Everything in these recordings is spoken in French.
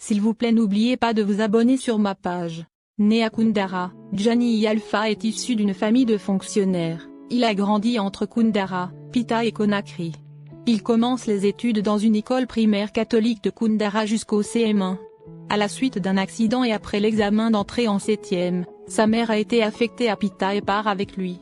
S'il vous plaît, n'oubliez pas de vous abonner sur ma page. Né à Koundara, Gianni Alpha est issu d'une famille de fonctionnaires. Il a grandi entre Koundara, Pita et Conakry. Il commence les études dans une école primaire catholique de Koundara jusqu'au CM1. À la suite d'un accident et après l'examen d'entrée en 7e, sa mère a été affectée à Pita et part avec lui.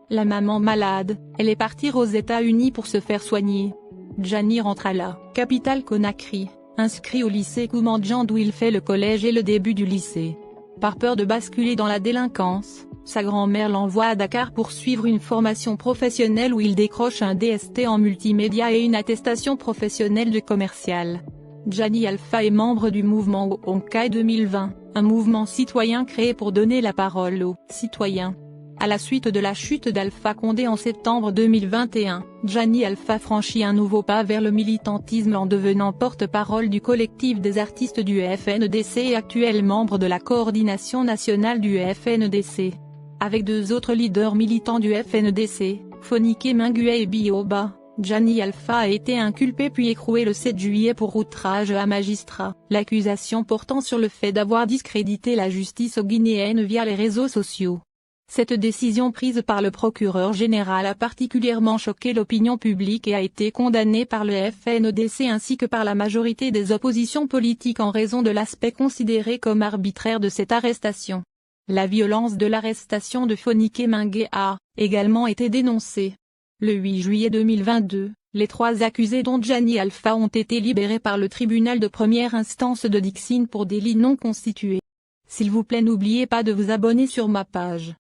La maman malade, elle est partie aux États-Unis pour se faire soigner. Gianni rentre à la capitale Conakry, inscrit au lycée Koumandjan d'où il fait le collège et le début du lycée. Par peur de basculer dans la délinquance, sa grand-mère l'envoie à Dakar pour suivre une formation professionnelle où il décroche un DST en multimédia et une attestation professionnelle de commercial. Gianni Alpha est membre du mouvement Onkai 2020, un mouvement citoyen créé pour donner la parole aux citoyens. À la suite de la chute d'Alpha Condé en septembre 2021, Gianni Alpha franchit un nouveau pas vers le militantisme en devenant porte-parole du collectif des artistes du FNDC et actuel membre de la coordination nationale du FNDC. Avec deux autres leaders militants du FNDC, Fonike Mingué et Bioba, Gianni Alpha a été inculpé puis écroué le 7 juillet pour outrage à magistrat, l'accusation portant sur le fait d'avoir discrédité la justice guinéenne via les réseaux sociaux. Cette décision prise par le procureur général a particulièrement choqué l'opinion publique et a été condamnée par le FNDC ainsi que par la majorité des oppositions politiques en raison de l'aspect considéré comme arbitraire de cette arrestation. La violence de l'arrestation de Fonike Mingué a également été dénoncée. Le 8 juillet 2022, les trois accusés dont Gianni Alpha ont été libérés par le tribunal de première instance de Dixine pour délit non constitué. S'il vous plaît, n'oubliez pas de vous abonner sur ma page.